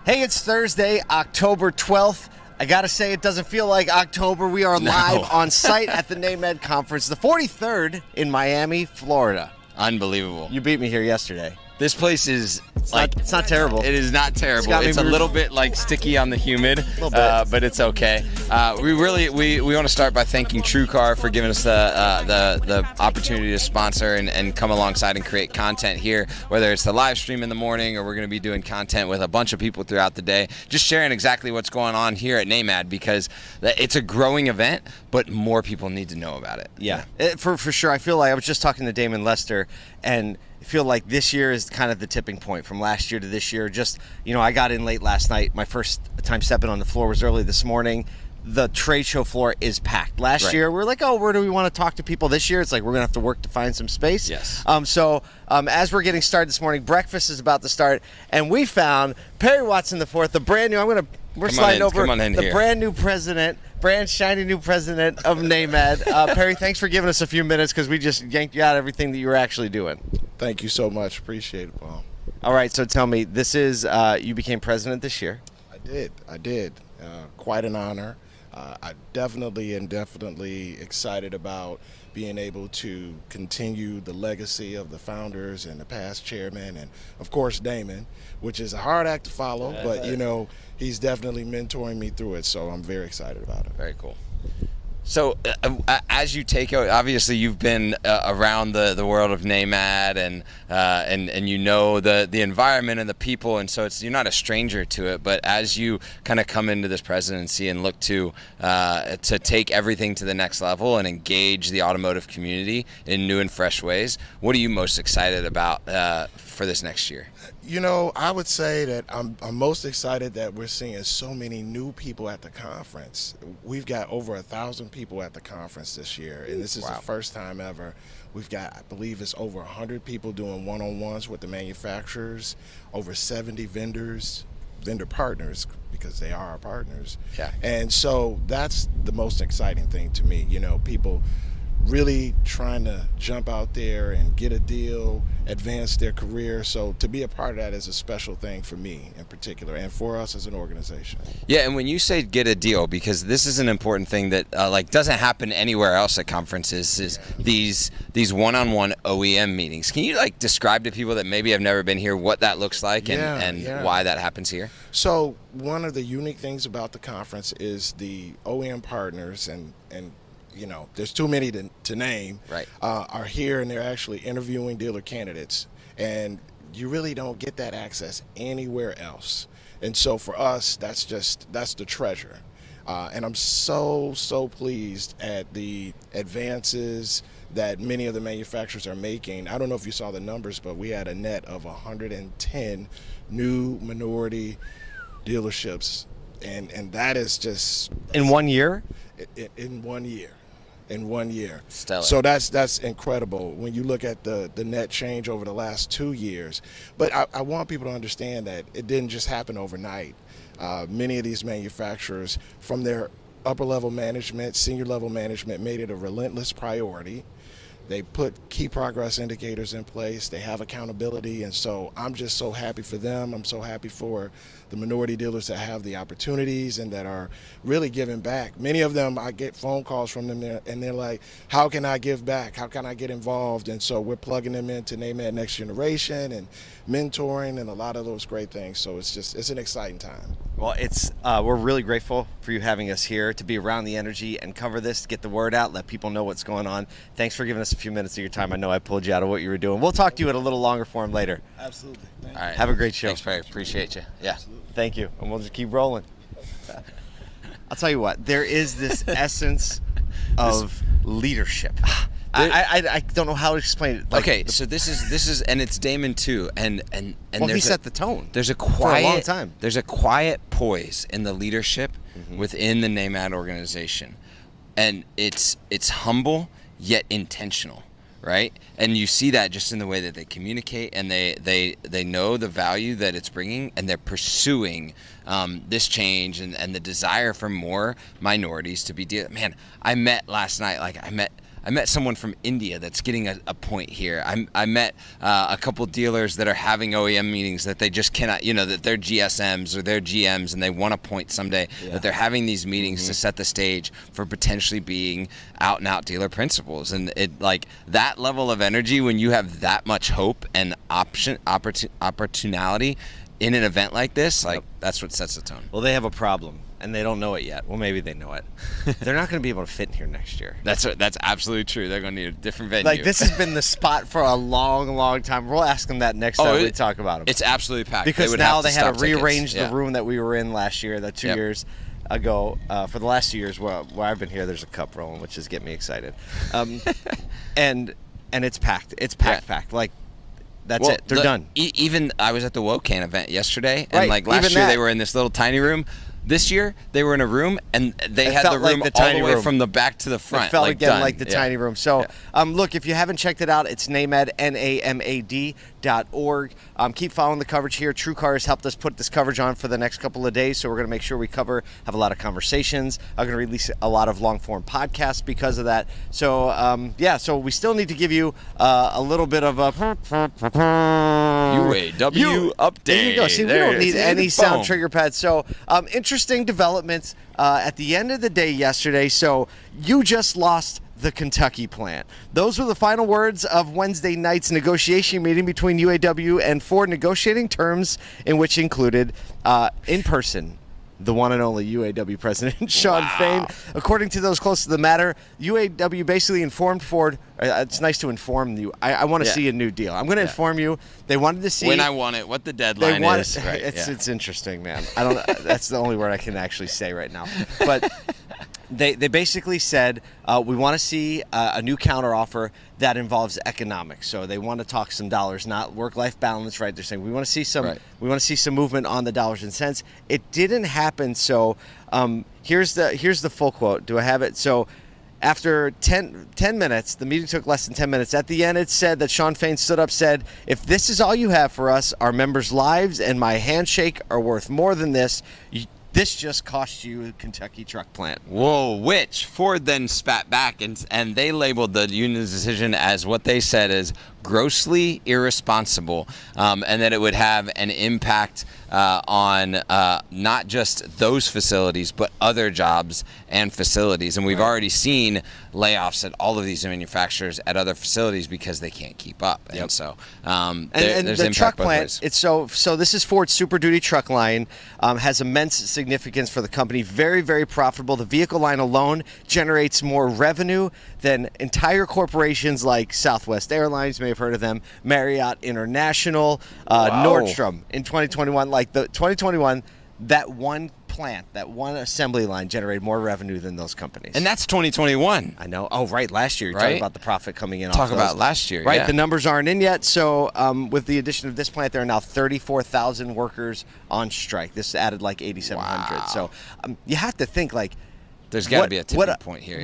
Hey, it's Thursday, October 12th. I got to say, it doesn't feel like October. We are live on site at the NAMAD conference, the 43rd in Miami, Florida. Unbelievable. You beat me here yesterday. This place is It's not terrible. It is not terrible. It's a little bit like sticky on the humid, but it's okay. We want to start by thanking TrueCar for giving us the opportunity to sponsor and come alongside and create content here, whether it's the live stream in the morning or we're going to be doing content with a bunch of people throughout the day, just sharing exactly what's going on here at NAMAD, because it's a growing event, but more people need to know about it. Yeah, for sure. I feel like I was just talking to Damon Lester, and I feel like this year is kind of the tipping point from last year to this year. Just, I got in late last night. My first time stepping on the floor was early this morning. The trade show floor is packed. Last year, we were like, where do we want to talk to people? This year, it's like we're going to have to work to find some space. Yes. As we're getting started this morning, breakfast is about to start, and we found Perry Watson IV, the brand new, we're sliding over the brand new president, brand shiny new president of NAMAD. Perry, thanks for giving us a few minutes because we just yanked you out everything that you were actually doing. Thank you so much. Appreciate it, Paul. All right, so tell me, this is, you became president this year. I did. Quite an honor. I definitely excited about being able to continue the legacy of the founders and the past chairman, and of course Damon, which is a hard act to follow, but he's definitely mentoring me through it, so I'm very excited about it. Very cool. So as you take out, obviously you've been around the world of NAMAD and you know the environment and the people, and so you're not a stranger to it. But as you kind of come into this presidency and look to take everything to the next level and engage the automotive community in new and fresh ways, what are you most excited about for this next year? I would say that I'm most excited that we're seeing so many new people at the conference. We've got over 1,000 people at the conference this year, and this is the first time ever. We've got, I believe it's over 100 people doing one-on-ones with the manufacturers, over 70 vendor partners, because they are our partners. Yeah. And so that's the most exciting thing to me. People really trying to jump out there and get a deal, advance their career. So to be a part of that is a special thing for me in particular, and for us as an organization. Yeah, and when you say get a deal, because this is an important thing that doesn't happen anywhere else at conferences, is these one-on-one OEM meetings. Can you describe to people that maybe have never been here what that looks like and why that happens here? So one of the unique things about the conference is the OEM partners and there's too many to name, are here, and they're actually interviewing dealer candidates. And you really don't get that access anywhere else. And so for us, that's the treasure. And I'm so pleased at the advances that many of the manufacturers are making. I don't know if you saw the numbers, but we had a net of 110 new minority dealerships. And that is just... In 1 year? In 1 year. In 1 year. Stellar. So that's incredible when you look at the net change over the last 2 years. But I want people to understand that it didn't just happen overnight. Many of these manufacturers, from their upper level management, senior level management, made it a relentless priority. They put key progress indicators in place. They have accountability. And so I'm just so happy for them. I'm so happy for the minority dealers that have the opportunities and that are really giving back. Many of them, I get phone calls from them and they're like, how can I give back? How can I get involved? And so we're plugging them into NAMAD Next Generation and mentoring and a lot of those great things. So it's an exciting time. Well, we're really grateful for you having us here to be around the energy and cover this, get the word out, let people know what's going on. Thanks for giving us a few minutes of your time. I know I pulled you out of what you were doing. We'll talk to you at a little longer form later. Absolutely. All right. Have a great show. Thanks, Perry. Appreciate you. Yeah. Absolutely. Thank you. And we'll just keep rolling. I'll tell you what, there is this essence of leadership. I don't know how to explain it. So this is, and it's Damon too, and he set the tone. There's a for quiet, a long time. There's a quiet poise in the leadership within the NAMAD organization, and it's humble yet intentional, right? And you see that just in the way that they communicate, and they know the value that it's bringing, and they're pursuing this change and the desire for more minorities to be. Man, I met last night. I met someone from India that's getting a point here. I met a couple dealers that are having OEM meetings that they just cannot, that they're GSMs or they're GMs and they want a point someday, that they're having these meetings to set the stage for potentially being out and out dealer principals. And it like that level of energy when you have that much hope and opportunity in an event like this, that's what sets the tone. Well, they have a problem, and they don't know it yet. Well, maybe they know it. They're not going to be able to fit in here next year. That's absolutely true. They're going to need a different venue. Like, this has been the spot for a long, long time. We'll ask them that next time we talk about them. It's absolutely packed. Because now they had to rearrange the room that we were in last year, the 2 years ago. For the last 2 years where I've been here, there's a cup rolling, which is getting me excited. And it's packed. It's packed. Like, that's it. They're done. Even I was at the WOCAN event yesterday, and like last year they were in this little tiny room. This year they were in a room, and they had the room all the way from the back to the front. It felt again like the tiny room. So, look, if you haven't checked it out, it's NAMAD, NAMAD.org. Keep following the coverage here. TrueCar has helped us put this coverage on for the next couple of days, so we're going to make sure we have a lot of conversations. I'm going to release a lot of long-form podcasts because of that. So, so we still need to give you a little bit of a UAW update. There you go. See, we don't need any sound trigger pads. So, interesting developments at the end of the day yesterday. So, you just lost the Kentucky plant. Those were the final words of Wednesday night's negotiation meeting between UAW and Ford, negotiating terms in which included, in person, the one and only UAW President Shawn Fein. According to those close to the matter, UAW basically informed Ford. It's nice to inform you. I want to see a new deal. I'm going to inform you. They wanted to see when I want it, what the deadline is. Right, it's interesting, man. I don't. That's the only word I can actually say right now. But they basically said we want to see a new counteroffer that involves economics. So they want to talk some dollars, not work-life balance. Right? They're saying we want to see some. Right. We want to see some movement on the dollars and cents. It didn't happen. So here's the full quote. Do I have it? So after 10 minutes, the meeting took less than 10 minutes. At the end, it said that Shawn Fein stood up, said, "If this is all you have for us, our members' lives and my handshake are worth more than this. This just cost you a Kentucky truck plant." Whoa, which Ford then spat back, and they labeled the union's decision as what they said is grossly irresponsible, and that it would have an impact on not just those facilities, but other jobs and facilities. And we've already seen layoffs at all of these manufacturers at other facilities because they can't keep up. Yep. And so there's the impact truck both plant, ways. it's so this is Ford's Super Duty truck line, has immense significance for the company, very, very profitable. The vehicle line alone generates more revenue than entire corporations like Southwest Airlines, you may have heard of them, Marriott International, Nordstrom in 2021. Like the 2021, that one plant, that one assembly line generated more revenue than those companies. And that's 2021. I know. Oh, right. Last year. You're talking about the profit coming in. Talk about last year. Right. Yeah. The numbers aren't in yet. So with the addition of this plant, there are now 34,000 workers on strike. This added like 8,700. Wow. So you have to think like, there's got to be a tipping point here.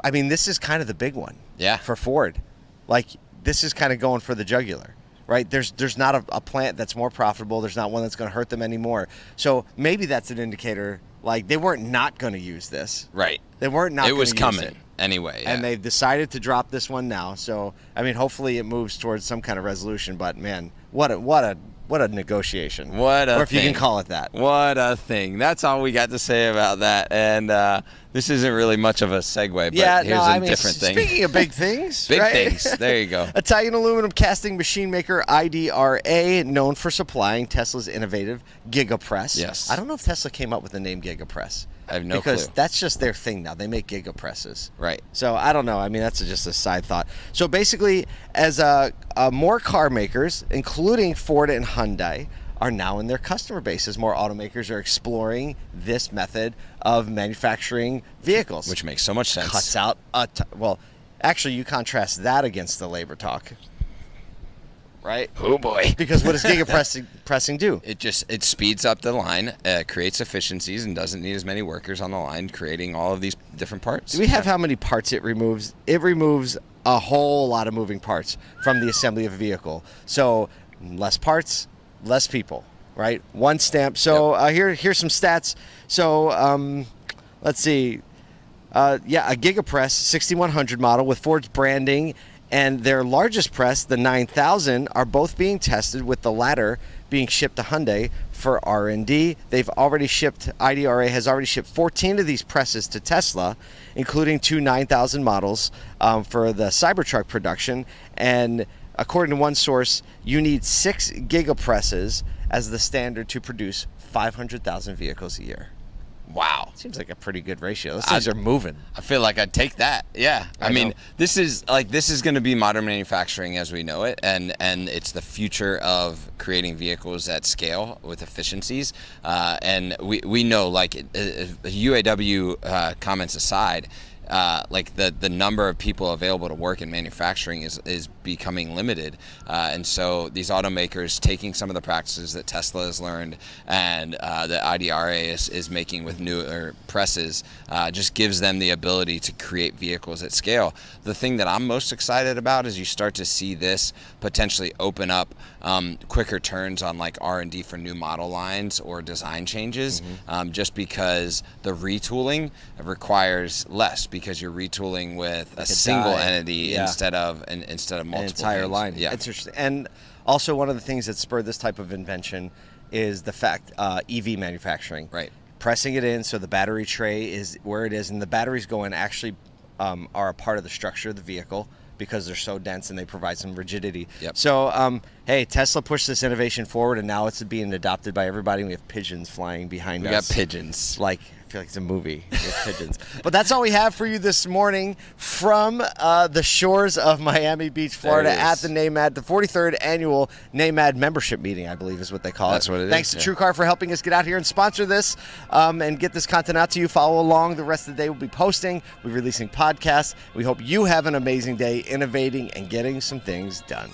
I mean, this is kind of the big one. Yeah. For Ford. Like, this is kind of going for the jugular. Right? There's not a plant that's more profitable. There's not one that's going to hurt them anymore. So maybe that's an indicator. Like, they weren't not going to use this. Right. They weren't not. It was coming coming anyway. Yeah. And they've decided to drop this one now. So I mean, hopefully it moves towards some kind of resolution. But man, what a negotiation. Or if you can call it that. What a thing. That's all we got to say about that. And this isn't really much of a segue, but here's a different thing. Speaking of big things. Big right? things. There you go. Italian aluminum casting machine maker IDRA, known for supplying Tesla's innovative Gigapress. Yes. I don't know if Tesla came up with the name Gigapress. I have no because clue. That's just their thing now. They make Gigapresses. Right. So I don't know. I mean, that's just a side thought. So basically, as more car makers, including Ford and Hyundai, are now in their customer base as more automakers are exploring this method of manufacturing vehicles. Which makes so much sense. Cuts out well, actually, you contrast that against the labor talk. Right? Oh boy. Because what does gigapressing do? It speeds up the line, creates efficiencies, and doesn't need as many workers on the line, creating all of these different parts. Do we have how many parts it removes? It removes a whole lot of moving parts from the assembly of a vehicle. So less parts, less people, right? One stamp. So here's some stats. So let's see. a Gigapress 6100 model with Ford's branding, and their largest press, the 9000, are both being tested, with the latter being shipped to Hyundai for R&D. They've already shipped, IDRA has already shipped 14 of these presses to Tesla, including 2 9000 models for the Cybertruck production. And according to one source, you need 6 gigapresses as the standard to produce 500,000 vehicles a year. Wow. Seems like a pretty good ratio. Those things are moving. I feel like I'd take that. Yeah. I mean, know. this is going to be modern manufacturing as we know it, and it's the future of creating vehicles at scale with efficiencies. And we know, like, UAW comments aside, like the number of people available to work in manufacturing is becoming limited, and so these automakers taking some of the practices that Tesla has learned and that IDRA is making with newer presses just gives them the ability to create vehicles at scale. The thing that I'm most excited about is you start to see this potentially open up quicker turns on like R&D for new model lines or design changes, just because the retooling requires less, because you're retooling with a single entity instead of multiple. An entire things. line. Yeah, it's interesting. And also, one of the things that spurred this type of invention is the fact EV manufacturing. Right. Pressing it in so the battery tray is where it is, and the batteries go in actually are a part of the structure of the vehicle because they're so dense and they provide some rigidity. Yep. So, hey, Tesla pushed this innovation forward, and now it's being adopted by everybody. We have pigeons flying behind us. We got pigeons. Like, I feel like it's a movie with pigeons. But that's all we have for you this morning from the shores of Miami Beach, Florida, at the NAMAD, the 43rd annual NAMAD membership meeting, I believe is what they call it. That's what it is. Thanks to TrueCar for helping us get out here and sponsor this and get this content out to you. Follow along. The rest of the day we'll be posting. We'll be releasing podcasts. We hope you have an amazing day innovating and getting some things done.